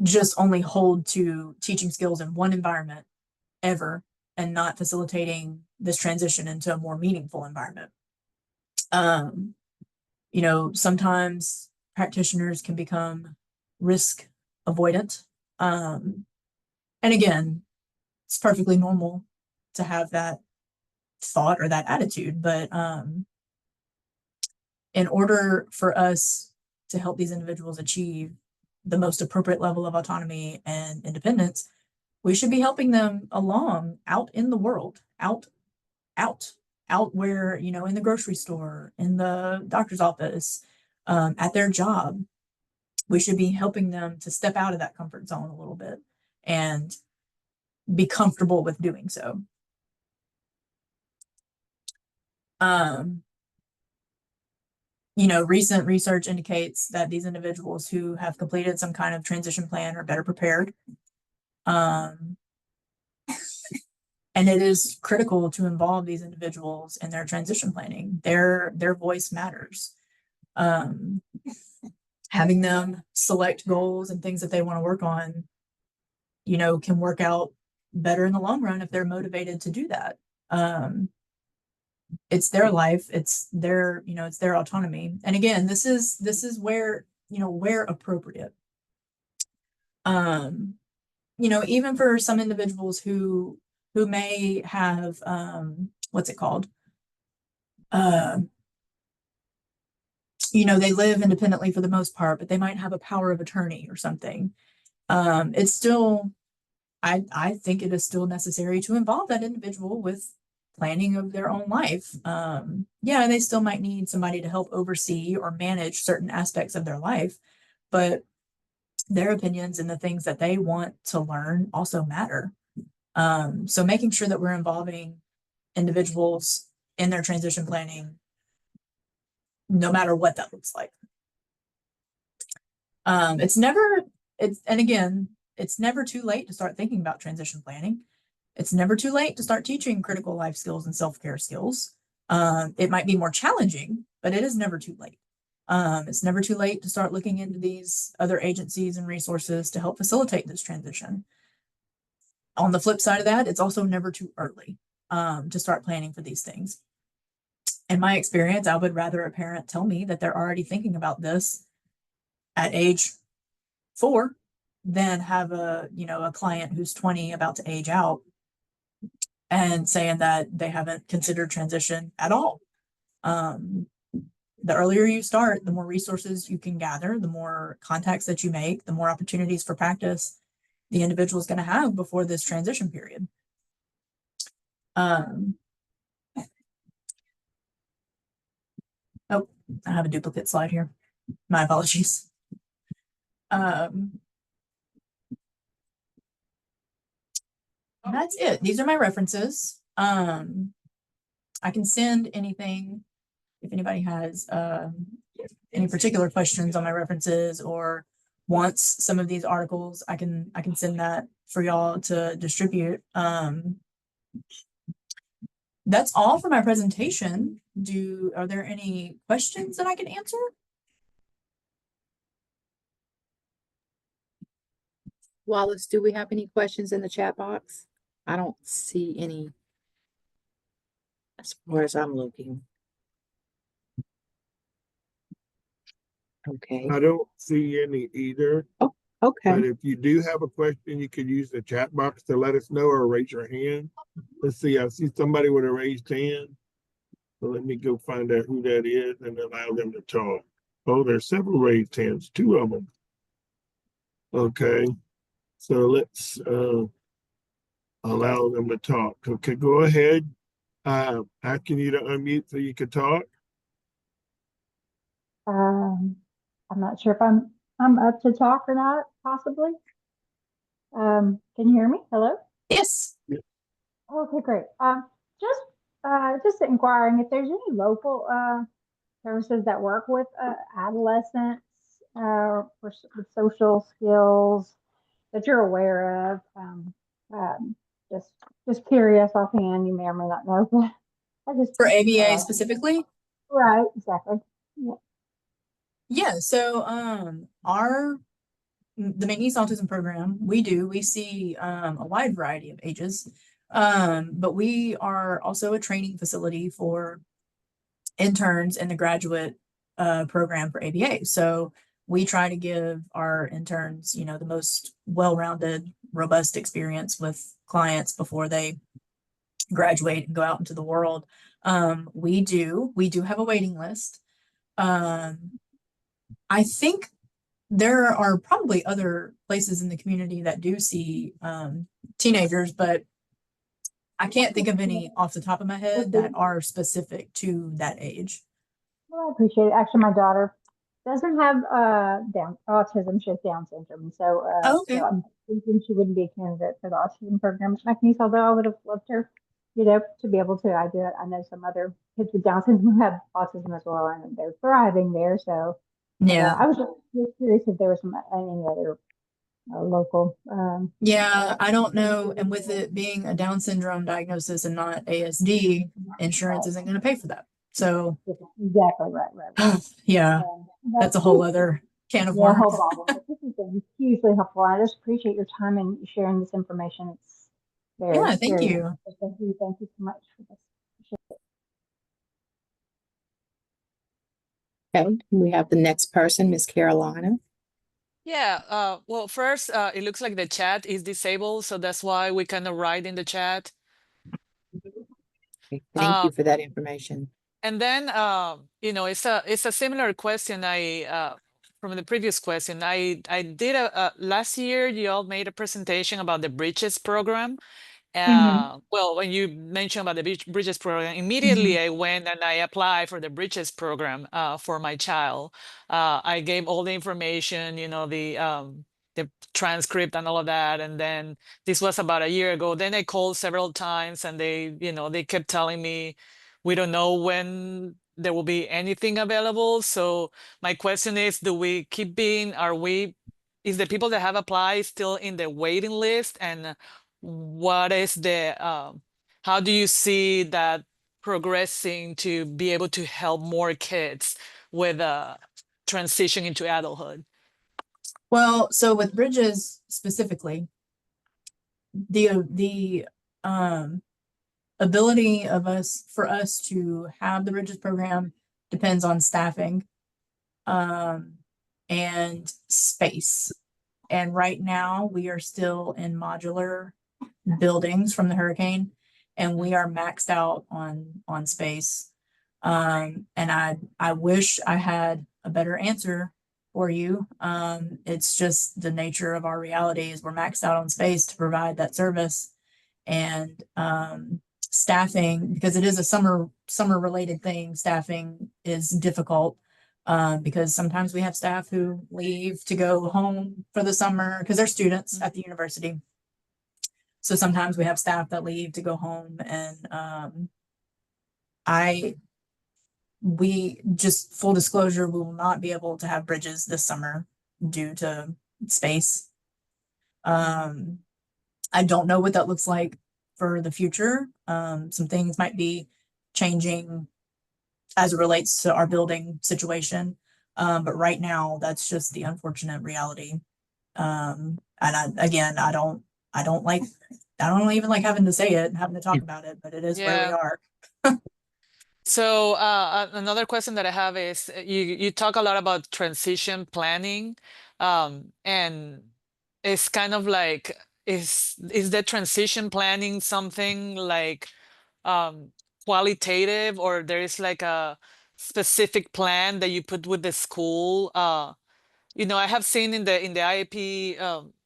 just only hold to teaching skills in one environment ever and not facilitating this transition into a more meaningful environment. You know, sometimes practitioners can become risk avoidant. And again, it's perfectly normal to have that thought or that attitude, but in order for us to help these individuals achieve the most appropriate level of autonomy and independence, we should be helping them along out in the world, out where, you know, in the grocery store, in the doctor's office, at their job. We should be helping them to step out of that comfort zone a little bit and be comfortable with doing so. You know, recent research indicates that these individuals who have completed some kind of transition plan are better prepared. And it is critical to involve these individuals in their transition planning. Their voice matters. Having them select goals and things that they want to work on, can work out better in the long run if they're motivated to do that. It's their life, it's their autonomy. And again, this is where, where appropriate. Even for some individuals who may have, what's it called? They live independently for the most part, but they might have a power of attorney or something. It's still, I think it is still necessary to involve that individual with planning of their own life. Yeah, they still might need somebody to help oversee or manage certain aspects of their life, but their opinions and the things that they want to learn also matter. So making sure that we're involving individuals in their transition planning, no matter what that looks like. It's never too late to start thinking about transition planning. It's never too late to start teaching critical life skills and self-care skills. It might be more challenging, but it is never too late. It's never too late to start looking into these other agencies and resources to help facilitate this transition. On the flip side of that, it's also never too early to start planning for these things. In my experience, I would rather a parent tell me that they're already thinking about this at age 4 than have a client who's 20 about to age out and saying that they haven't considered transition at all. The earlier you start, the more resources you can gather, the more contacts that you make, the more opportunities for practice the individual is going to have before this transition period. Oh, I have a duplicate slide here. My apologies. That's it. These are my references. I can send anything if anybody has any particular questions on my references or wants some of these articles. I can send that for y'all to distribute. That's all for my presentation. Are there any questions that I can answer? Wallace, do we have any questions in the chat box? I don't see any as far as I'm looking. Okay. I don't see any either. Okay. But if you do have a question, you could use the chat box to let us know or raise your hand. Let's see, I see somebody with a raised hand. So let me go find out who that is and allow them to talk. Oh, there's several raised hands, 2 of them. Okay, so let's allow them to talk. Okay, go ahead. Asking you to unmute so you can talk. I'm not sure if I'm up to talk or not, possibly. Can you hear me? Hello? Yes. Okay, great. Just inquiring if there's any local services that work with adolescents with social skills that you're aware of. Just curious offhand, you may or may not know, but I just For ABA specifically? Right, exactly. Yeah. Yeah, so the McNeese Autism Program, we see a wide variety of ages, but we are also a training facility for interns in the graduate program for ABA. So we try to give our interns, the most well-rounded, robust experience with clients before they graduate and go out into the world. We do have a waiting list. I think there are probably other places in the community that do see teenagers, but I can't think of any off the top of my head that are specific to that age. Well, I appreciate it. Actually, my daughter doesn't have autism. She has Down syndrome. So, Okay. so I'm thinking she wouldn't be a candidate for the autism program at McNeese, although I would have loved her, to be able to. I know some other kids with Down syndrome who have autism as well, and they're thriving there. So, Yeah. I was just curious if there was any other local. Yeah, I don't know. And with it being a Down syndrome diagnosis and not ASD, insurance isn't going to pay for that. So, Exactly right. yeah, that's a whole other can of Yeah, worms. whole problem. But this has been hugely helpful. I just appreciate your time and sharing this information. It's very, Yeah, thank very you. helpful. Thank you. Thank you so much for this. Okay, we have the next person, Miss Carolina. Yeah, well, first, it looks like the chat is disabled, so that's why we kind of write in the chat. Okay, thank you for that information. And then, it's a similar question from the previous question. I did last year, you all made a presentation about the Bridges program. Well, when you mentioned about the Bridges program, immediately I went and I applied for the Bridges program for my child. I gave all the information, the transcript and all of that. And then this was about a year ago. Then I called several times and they kept telling me, we don't know when there will be anything available. So my question is, is the people that have applied still in the waiting list? And what is how do you see that progressing to be able to help more kids with transition into adulthood? Well, so with Bridges specifically, the ability for us to have the Bridges program depends on staffing and space. And right now we are still in modular buildings from the hurricane, and we are maxed out on space. And I wish I had a better answer for you. It's just the nature of our reality is we're maxed out on space to provide that service. And staffing, because it is a summer related thing, staffing is difficult. Because sometimes we have staff who leave to go home for the summer because they're students at the university. So sometimes we have staff that leave to go home, and we just full disclosure, we will not be able to have Bridges this summer due to space. I don't know what that looks like for the future. Some things might be changing as it relates to our building situation. But right now that's just the unfortunate reality. And I don't even like having to say it, having to talk about it, but it is where we are. So another question that I have is you talk a lot about transition planning, and it's kind of like is the transition planning something like qualitative, or there is like a specific plan that you put with the school? I have seen in the IEP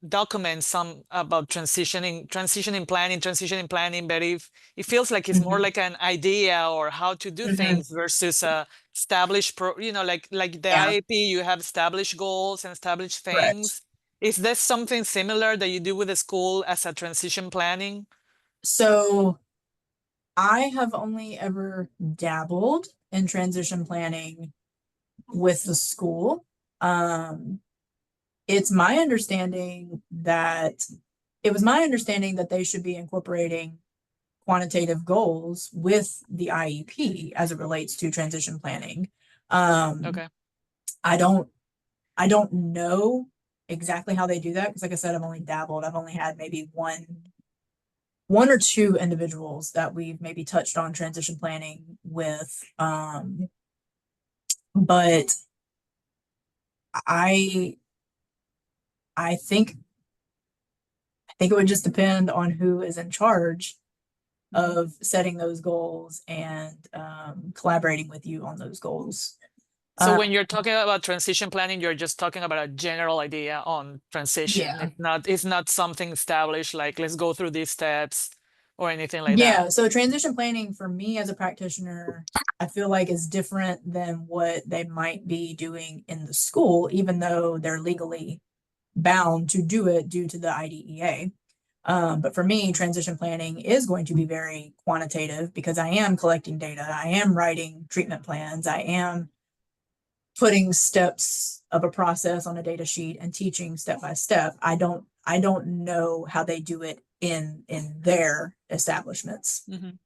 documents some about transitioning planning, but if it feels like it's more like an idea or how to do things versus established like the IEP, you have established goals and established things. Is that something similar that you do with the school as a transition planning? So I have only ever dabbled in transition planning with the school. It was my understanding that they should be incorporating quantitative goals with the IEP as it relates to transition planning. Okay. I don't know exactly how they do that because, like I said, I've only dabbled. I've only had maybe one or two individuals that we've maybe touched on transition planning with. But I think it would just depend on who is in charge of setting those goals and collaborating with you on those goals. So when you're talking about transition planning, you're just talking about a general idea on transition. Yeah. It's not something established like let's go through these steps or anything like that. Yeah. So transition planning for me as a practitioner, I feel like is different than what they might be doing in the school, even though they're legally bound to do it due to the IDEA. But for me, transition planning is going to be very quantitative because I am collecting data. I am writing treatment plans. I am putting steps of a process on a data sheet and teaching step by step. I don't know how they do it in their establishments. Mhm.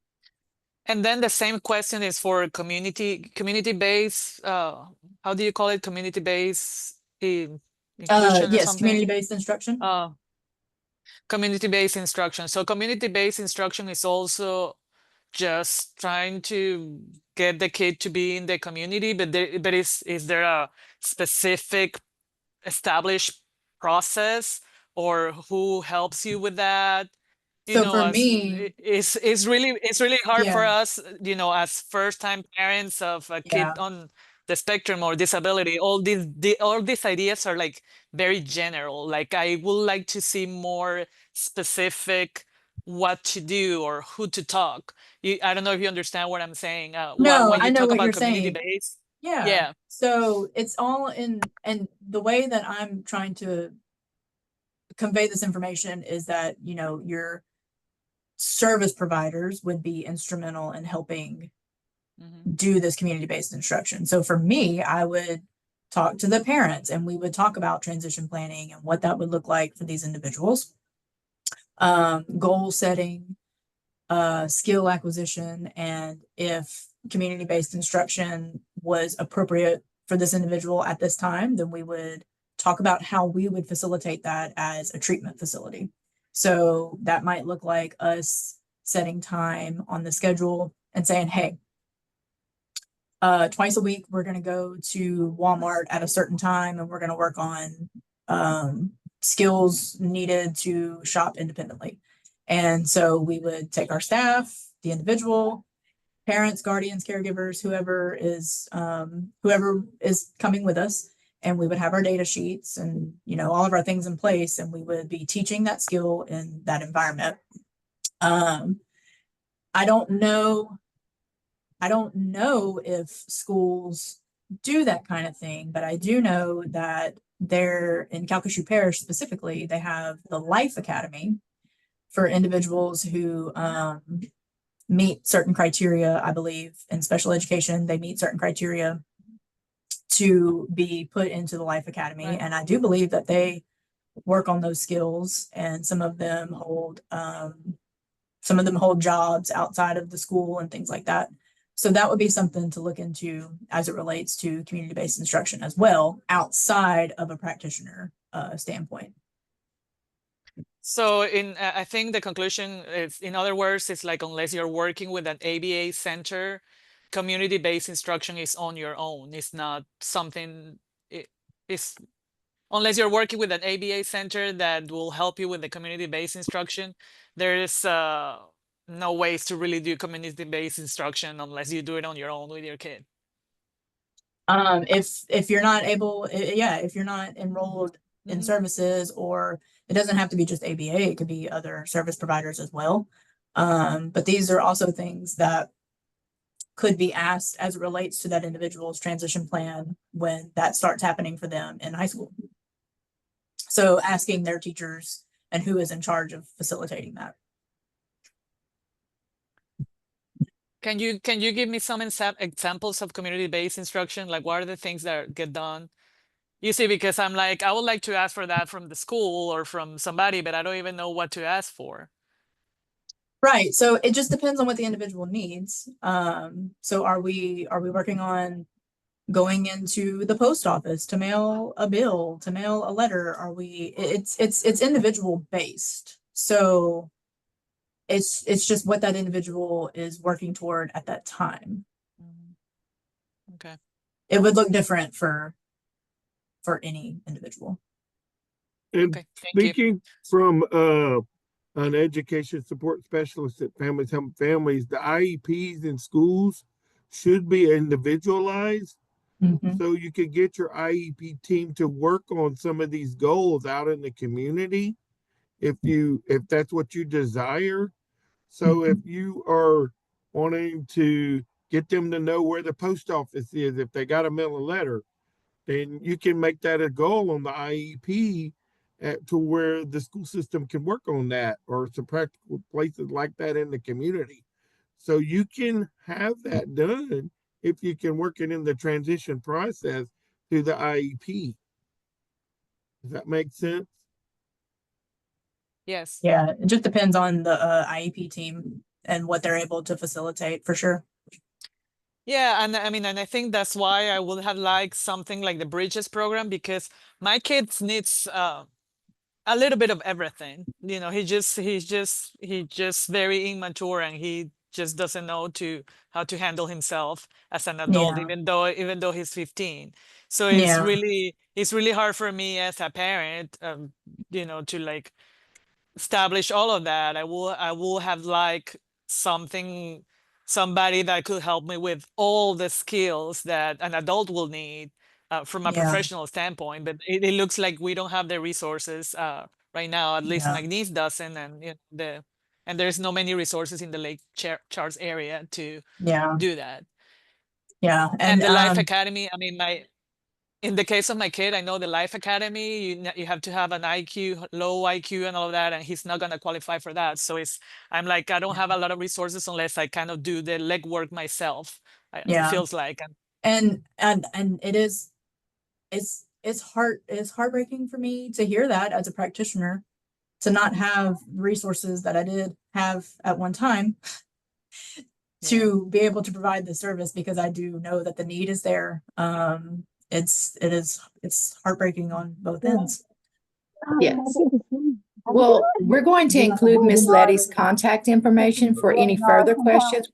And then the same question is for community-based, how do you call it? Community-based inclusion or Yes, something? community-based instruction. Community-based instruction. So community-based instruction is also just trying to get the kid to be in the community, but is there a specific established process, or who helps you with that? So for me, It's really hard for yeah, us, as first-time parents of a kid yeah. on the spectrum or disability. All these ideas are like very general. Like, I would like to see more specific what to do or who to talk. I don't know if you understand what I'm saying. No, When I you know talk what you're about saying. community-based, Yeah. yeah. So it's all in, and the way that I'm trying to convey this information is that, your service providers would be instrumental in helping Mhm. do this community-based instruction. So for me, I would talk to the parents and we would talk about transition planning and what that would look like for these individuals. Goal setting, skill acquisition, and if community-based instruction was appropriate for this individual at this time, then we would talk about how we would facilitate that as a treatment facility. So that might look like us setting time on the schedule and saying, hey, twice a week, we're going to go to Walmart at a certain time and we're going to work on skills needed to shop independently. And so we would take our staff, the individual, parents, guardians, caregivers, whoever is coming with us, and we would have our data sheets and all of our things in place, and we would be teaching that skill in that environment. I don't know if schools do that kind of thing, but I do know that they're in Calcasieu Parish specifically, they have the Life Academy for individuals who meet certain criteria. I believe in special education, they meet certain criteria to be put into the Life Academy. Right. And I do believe that they work on those skills, and some of them hold jobs outside of the school and things like that. So that would be something to look into as it relates to community-based instruction as well, outside of a practitioner standpoint. So I think the conclusion is, in other words, it's like, unless you're working with an ABA center, community-based instruction is on your own. It's not something, it's unless you're working with an ABA center that will help you with the community-based instruction, there's no ways to really do community-based instruction unless you do it on your own with your kid. If you're not able, if you're not enrolled in Mhm. services, or it doesn't have to be just ABA, it could be other service providers as well. But these are also things that could be asked as it relates to that individual's transition plan when that starts happening for them in high school. So asking their teachers and who is in charge of facilitating that. Can you give me some examples of community-based instruction? Like, what are the things that get done? You see, because I'm like, I would like to ask for that from the school or from somebody, but I don't even know what to ask for. Right. So it just depends on what the individual needs. So are we working on going into the post office to mail a bill, to mail a letter? It's individual based. So it's just what that individual is working toward at that time. Okay. It would look different for any individual. And Okay, thank you. speaking from an education support specialist at Families Help Families, the IEPs in schools should be individualized. Mhm. So you could get your IEP team to work on some of these goals out in the community if that's what you desire. So if you are wanting to get them to know where the post office is, if they got to mail a letter, then you can make that a goal on the IEP to where the school system can work on that, or some practical places like that in the community. So you can have that done if you can work it in the transition process to the IEP. Does that make sense? Yes. Yeah, it just depends on the IEP team and what they're able to facilitate for sure. Yeah, and I mean, and I think that's why I would have liked something like the Bridges program, because my kids needs a little bit of everything. You know, he's just very immature, and he just doesn't know how to handle himself as an adult, Yeah. even though he's 15. So Yeah. it's really hard for me as a parent, you know, to like establish all of that. I will have like somebody that could help me with all the skills that an adult will need from a Yeah. professional standpoint. But it looks like we don't have the resources right now. At least Yeah. McNeese doesn't, and you know, and there's no many resources in the Lake Charles area to Yeah. do that. Yeah. And the Life Academy, I mean, in the case of my kid, I know the Life Academy, you have to have an IQ, low IQ and all of that, and he's not going to qualify for that. So I'm like, I don't have a lot of resources unless I kind of do the legwork myself. It Yeah. feels like. And it's heartbreaking for me to hear that as a practitioner, to not have resources that I did have at one time to be able to provide the service, because I do know that the need is there. It's heartbreaking on both ends. Yes. Well, we're going to include Miss Lettie's contact information for any further questions.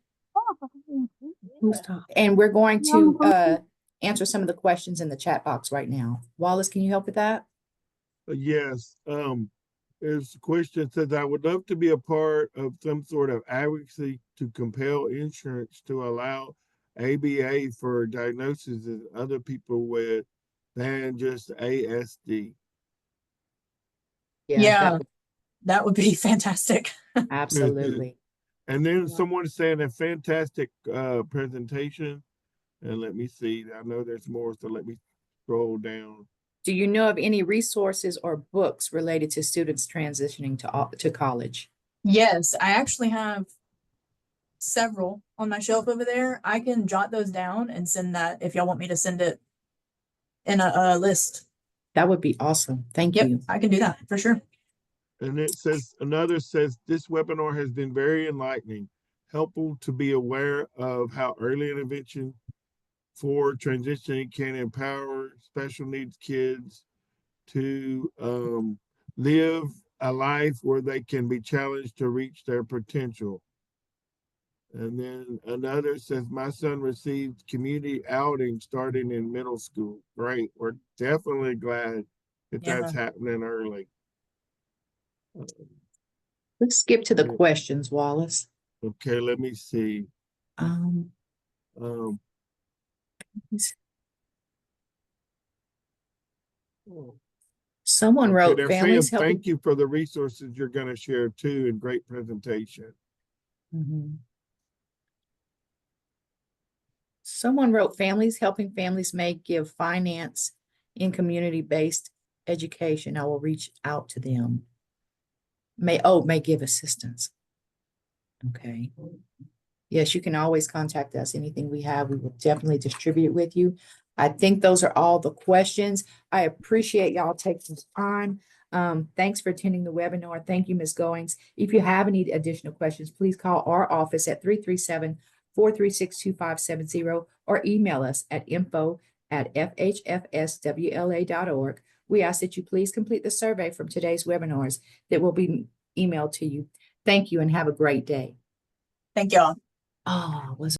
And we're going to answer some of the questions in the chat box right now. Wallace, can you help with that? Yes. There's a question that says, I would love to be a part of some sort of advocacy to compel insurance to allow ABA for diagnosis of other people with than just ASD. Yeah, that would be fantastic. Absolutely. And then someone saying a fantastic presentation. And let me see, I know there's more, so let me scroll down. Do you know of any resources or books related to students transitioning to college? Yes, I actually have several on my shelf over there. I can jot those down and send that if y'all want me to send it in a list. That would be awesome. Thank Yep, you. I can do that for sure. And it says, another says, this webinar has been very enlightening, helpful to be aware of how early intervention for transitioning can empower special needs kids to live a life where they can be challenged to reach their potential. And then another says, my son received community outing starting in middle school. Great. We're definitely glad that that's happening early. Let's skip to the questions, Wallace. Okay, let me see. Someone wrote, they're families saying, helping. thank you for the resources you're going to share too, and great presentation. Someone wrote, families helping families may give finance in community-based education. I will reach out to them. May give assistance. Okay. Yes, you can always contact us. Anything we have, we will definitely distribute with you. I think those are all the questions. I appreciate y'all taking time. Thanks for attending the webinar. Thank you, Ms. Goings. If you have any additional questions, please call our office at 337-436-2570 or email us at info@FHFSWLA.org. We ask that you please complete the survey from today's webinars that will be emailed to you. Thank you and have a great day. Thank y'all. Oh, was